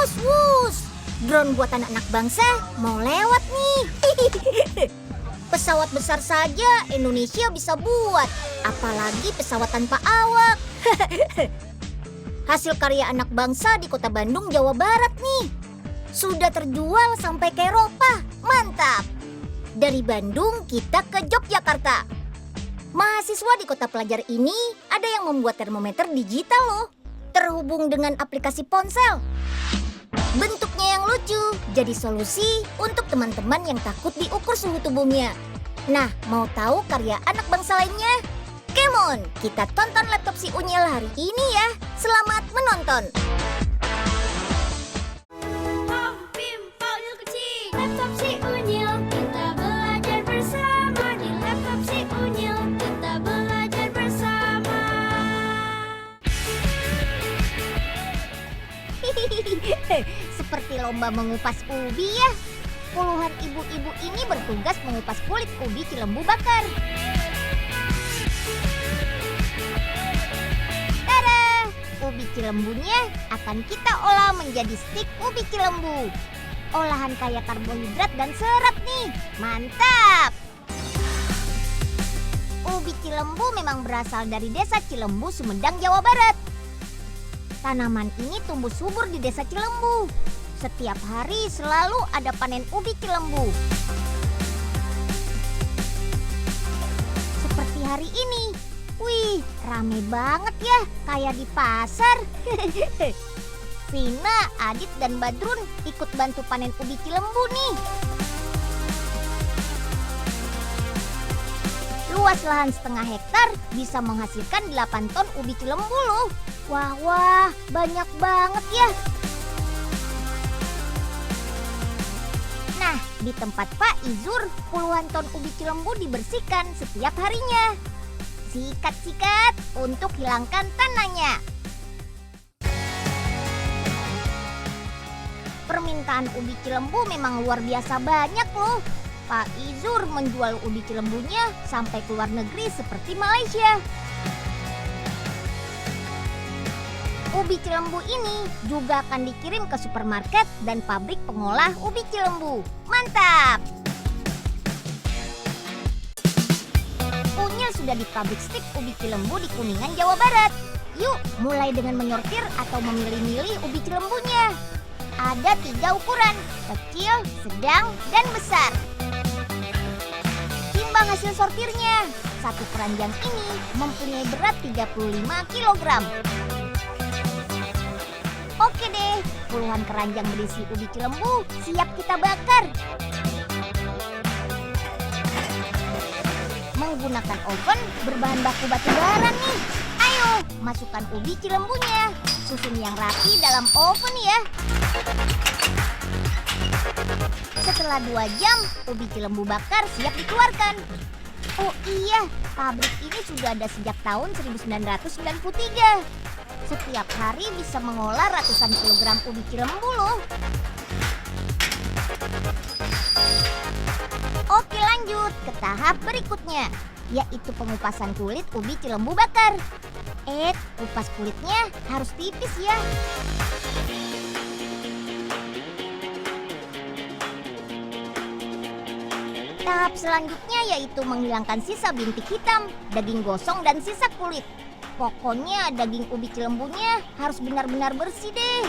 Wus wus, drone buatan anak bangsa mau lewat nih. Pesawat besar saja Indonesia bisa buat, apalagi pesawat tanpa awak. Hasil karya anak bangsa di Kota Bandung, Jawa Barat nih. Sudah terjual sampai ke Eropa, mantap. Dari Bandung kita ke Yogyakarta. Mahasiswa di kota pelajar ini ada yang membuat termometer digital loh. Terhubung dengan aplikasi ponsel. Bentuknya yang lucu, jadi solusi untuk teman-teman yang takut diukur suhu tubuhnya. Nah, mau tahu karya anak bangsa lainnya? Come on, kita tonton laptop si Unyil hari ini ya. Selamat menonton. Laptop si Unyil, kita belajar bersama. Di laptop si Unyil, kita belajar bersama. Seperti lomba mengupas ubi ya. Puluhan ibu-ibu ini bertugas mengupas kulit ubi Cilembu bakar. Tada! Ubi Cilembunya akan kita olah menjadi stik ubi Cilembu. Olahan kaya karbohidrat dan serat nih. Mantap! Ubi Cilembu memang berasal dari desa Cilembu, Sumedang, Jawa Barat. Tanaman ini tumbuh subur di desa Cilembu. Setiap hari selalu ada panen ubi Cilembu. Seperti hari ini. Wih, rame banget ya, kayak di pasar. Vina, Adit, dan Badrun ikut bantu panen ubi Cilembu nih. Luas lahan setengah hektar bisa menghasilkan 8 ton ubi Cilembu loh. Wah, banyak banget ya. Nah, di tempat Pak Izur, puluhan ton ubi Cilembu dibersihkan setiap harinya. Sikat-sikat untuk hilangkan tanahnya. Permintaan ubi Cilembu memang luar biasa banyak loh. Pak Izur menjual ubi Cilembunya sampai ke luar negeri seperti Malaysia. Ubi Cilembu ini juga akan dikirim ke supermarket dan pabrik pengolah ubi Cilembu. Mantap! Unyil sudah di pabrik stik ubi Cilembu di Kuningan, Jawa Barat. Yuk, mulai dengan menyortir atau memilih-milih ubi Cilembunya. Ada 3 ukuran, kecil, sedang, dan besar. Timbang hasil sortirnya. Satu keranjang ini mempunyai berat 35 kg. Oke deh, puluhan keranjang berisi ubi Cilembu siap kita bakar. Menggunakan oven berbahan baku batu bara nih. Ayo, masukkan ubi Cilembunya. Susun yang rapi dalam oven ya. Setelah 2 jam, ubi Cilembu bakar siap dikeluarkan. Oh iya, pabrik ini sudah ada sejak tahun 1993. Setiap hari bisa mengolah ratusan kilogram ubi Cilembu loh. Oke, lanjut ke tahap berikutnya, yaitu pengupasan kulit ubi Cilembu bakar. Kupas kulitnya harus tipis ya. Tahap selanjutnya yaitu menghilangkan sisa bintik hitam, daging gosong, dan sisa kulit. Pokoknya daging ubi Cilembunya harus benar-benar bersih deh.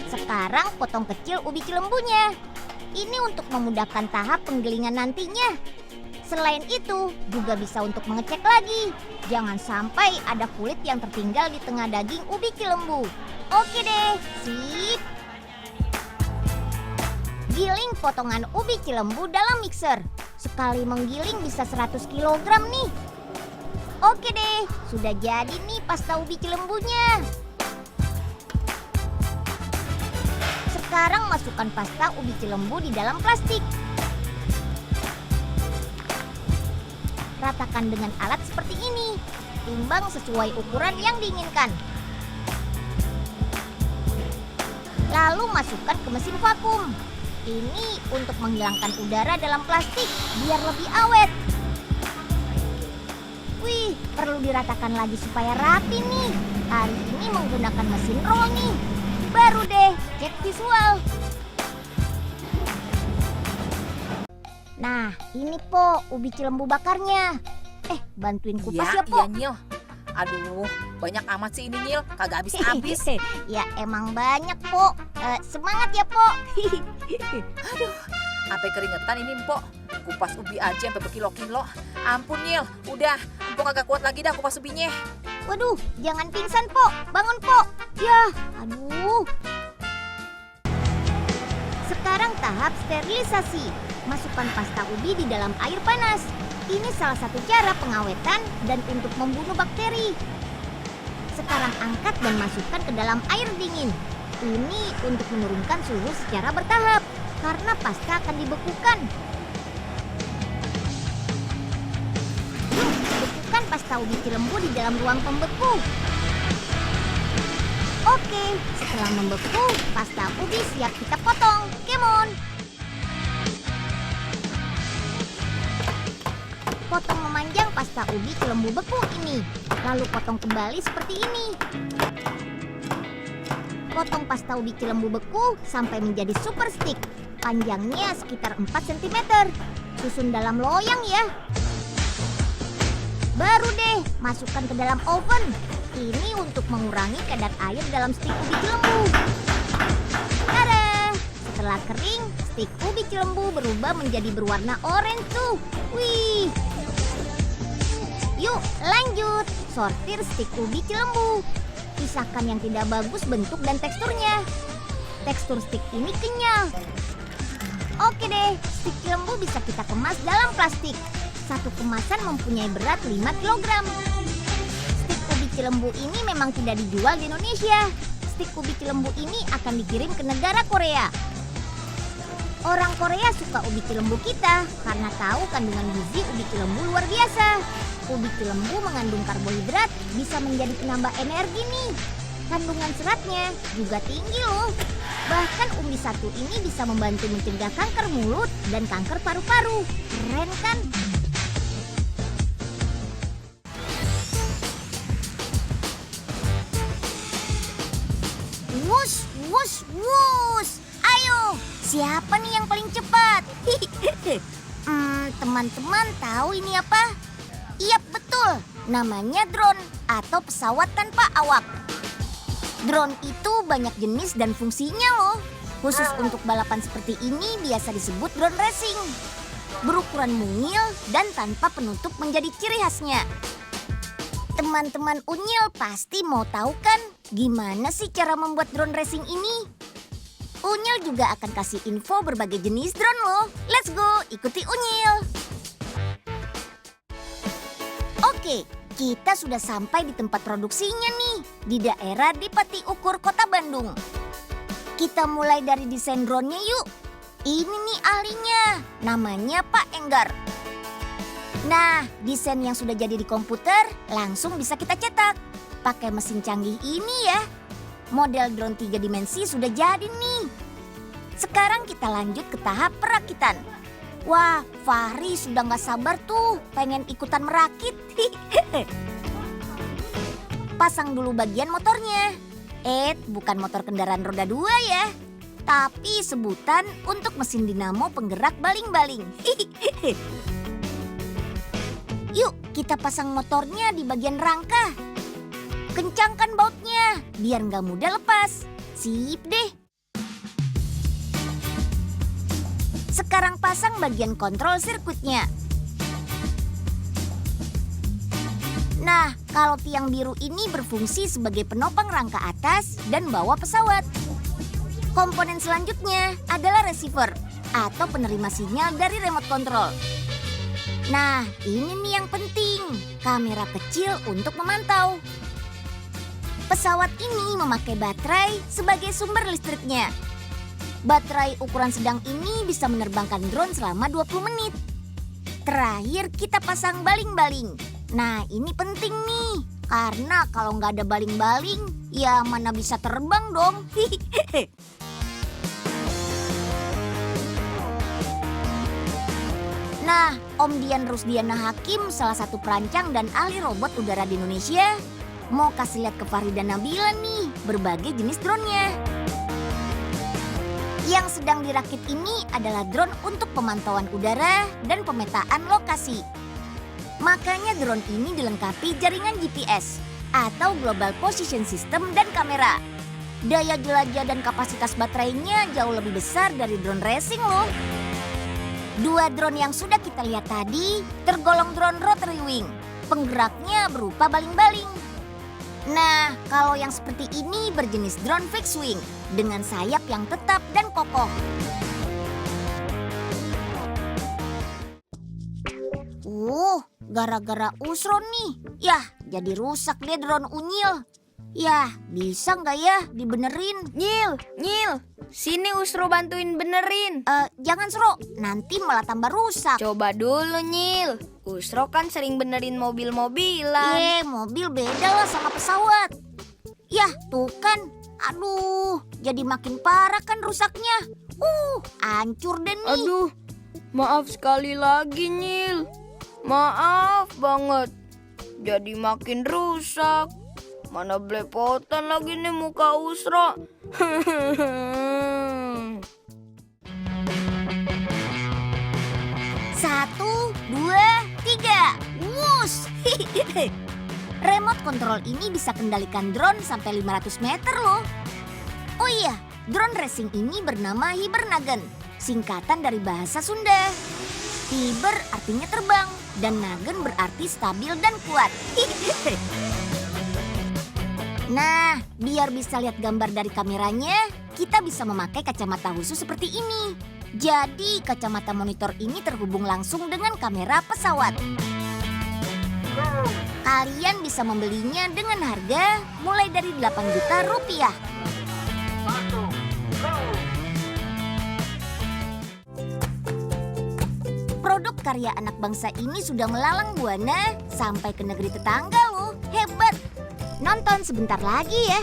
Sekarang potong kecil ubi Cilembunya. Ini untuk memudahkan tahap penggilingan nantinya. Selain itu, juga bisa untuk mengecek lagi. Jangan sampai ada kulit yang tertinggal di tengah daging ubi Cilembu. Oke deh, sip. Giling potongan ubi Cilembu dalam mixer. Sekali menggiling bisa 100 kg nih. Oke deh, sudah jadi nih pasta ubi Cilembunya. Sekarang masukkan pasta ubi Cilembu di dalam plastik. Ratakan dengan alat seperti ini. Timbang sesuai ukuran yang diinginkan. Lalu masukkan ke mesin vakum. Ini untuk menghilangkan udara dalam plastik biar lebih awet. Wih, perlu diratakan lagi supaya rapi nih. Kali ini menggunakan mesin roll nih. Baru deh, cek visual. Nah, ini Po, ubi cilembu bakarnya. Bantuin kupas ya, Po. Iya, Nyil. Aduh, banyak amat sih ini, Nyil. Kagak habis-habis. Ya emang banyak, Po. Semangat ya, Po. Aduh, sampai keringetan ini, Mpok. Kupas ubi aja sampai berkilo-kilo. Ampun, Nyil. Udah, Mpok kagak kuat lagi dah kupas ubinya. Waduh, jangan pingsan, Po. Bangun, Po. Ya, aduh. Sekarang tahap sterilisasi. Masukkan pasta ubi di dalam air panas. Ini salah satu cara pengawetan dan untuk membunuh bakteri. Sekarang angkat dan masukkan ke dalam air dingin. Ini untuk menurunkan suhu secara bertahap, karena pasta akan dibekukan. Bekukan pasta ubi cilembu di dalam ruang pembeku. Oke, setelah membeku, pasta ubi siap kita potong. Come on! Potong memanjang pasta ubi cilembu beku ini. Lalu potong kembali seperti ini. Potong pasta ubi cilembu beku sampai menjadi super stick. Panjangnya sekitar 4 cm. Susun dalam loyang ya. Baru deh, masukkan ke dalam oven. Ini untuk mengurangi kadar air dalam stik ubi cilembu. Tada! Setelah kering, stik ubi cilembu berubah menjadi berwarna oranye tuh. Wih! Yuk lanjut, sortir stik ubi cilembu. Pisahkan yang tidak bagus bentuk dan teksturnya. Tekstur stik ini kenyal. Oke deh, stik cilembu bisa kita kemas dalam plastik. Satu kemasan mempunyai berat 5 kg. Stik ubi cilembu ini memang tidak dijual di Indonesia. Stik ubi cilembu ini akan dikirim ke negara Korea. Orang Korea suka ubi cilembu kita karena tahu kandungan gizi ubi cilembu luar biasa. Ubi cilembu mengandung karbohidrat, bisa menjadi penambah energi nih. Kandungan seratnya juga tinggi loh. Bahkan ubi satu ini bisa membantu mencegah kanker mulut dan kanker paru-paru. Keren kan? Wush, wush, wush. Ayo, siapa nih yang paling cepat? Teman-teman tahu ini apa? Iya betul, namanya drone atau pesawat tanpa awak. Drone itu banyak jenis dan fungsinya loh. Khusus untuk balapan seperti ini biasa disebut drone racing. Berukuran mungil dan tanpa penutup menjadi ciri khasnya. Teman-teman Unyil pasti mau tahu kan gimana sih cara membuat drone racing ini? Unyil juga akan kasih info berbagai jenis drone loh. Let's go, ikuti Unyil. Oke, kita sudah sampai di tempat produksinya nih, di daerah di Pati Ukur, Kota Bandung. Kita mulai dari desain drone-nya yuk. Ini nih ahlinya, namanya Pak Enggar. Nah, desain yang sudah jadi di komputer langsung bisa kita cetak. Pakai mesin canggih ini ya. Model drone 3 dimensi sudah jadi nih. Sekarang kita lanjut ke tahap perakitan. Wah, Fahri sudah gak sabar tuh, pengen ikutan merakit. Pasang dulu bagian motornya. Bukan motor kendaraan roda 2 ya. Tapi sebutan untuk mesin dinamo penggerak baling-baling. Yuk, kita pasang motornya di bagian rangka. Kencangkan bautnya, biar gak mudah lepas. Sip deh. Sekarang pasang bagian kontrol sirkuitnya. Nah, kalau tiang biru ini berfungsi sebagai penopang rangka atas dan bawah pesawat. Komponen selanjutnya adalah receiver atau penerima sinyal dari remote control. Nah, ini nih yang penting, kamera kecil untuk memantau. Pesawat ini memakai baterai sebagai sumber listriknya. Baterai ukuran sedang ini bisa menerbangkan drone selama 20 menit. Terakhir kita pasang baling-baling. Nah ini penting nih, karena kalau nggak ada baling-baling, ya mana bisa terbang dong. Nah, Om Dian Rusdiana Hakim, salah satu perancang dan ahli robot udara di Indonesia, mau kasih lihat ke Farid dan Nabila nih berbagai jenis drone-nya. Yang sedang dirakit ini adalah drone untuk pemantauan udara dan pemetaan lokasi. Makanya drone ini dilengkapi jaringan GPS atau Global Position System dan kamera. Daya jelajah dan kapasitas baterainya jauh lebih besar dari drone racing loh. 2 drone yang sudah kita lihat tadi tergolong drone rotary wing. Penggeraknya berupa baling-baling. Nah, kalau yang seperti ini berjenis drone fixed wing dengan sayap yang tetap dan kokoh. Gara-gara Usron nih. Yah, jadi rusak deh drone Unyil. Yah, bisa nggak ya dibenerin? Nyil, sini Usro bantuin benerin. Jangan Sro, nanti malah tambah rusak. Coba dulu Nyil, Usro kan sering benerin mobil-mobilan. Mobil beda lah sama pesawat. Yah, tuh kan. Aduh, jadi makin parah kan rusaknya. Hancur deh nih. Aduh, maaf sekali lagi Nyil. Maaf banget, jadi makin rusak. Mana belepotan lagi nih muka Usro. 1, 2, 3, wus. Remote control ini bisa kendalikan drone sampai 500 meter loh. Oh iya, drone racing ini bernama Hibernagen, singkatan dari bahasa Sunda. Hiber artinya terbang dan nagen berarti stabil dan kuat. Nah, biar bisa lihat gambar dari kameranya, kita bisa memakai kacamata khusus seperti ini. Jadi, kacamata monitor ini terhubung langsung dengan kamera pesawat. Kalian bisa membelinya dengan harga mulai dari 8 juta rupiah. Produk karya anak bangsa ini sudah melalang buana sampai ke negeri tetangga loh. Hebat! Nonton sebentar lagi ya.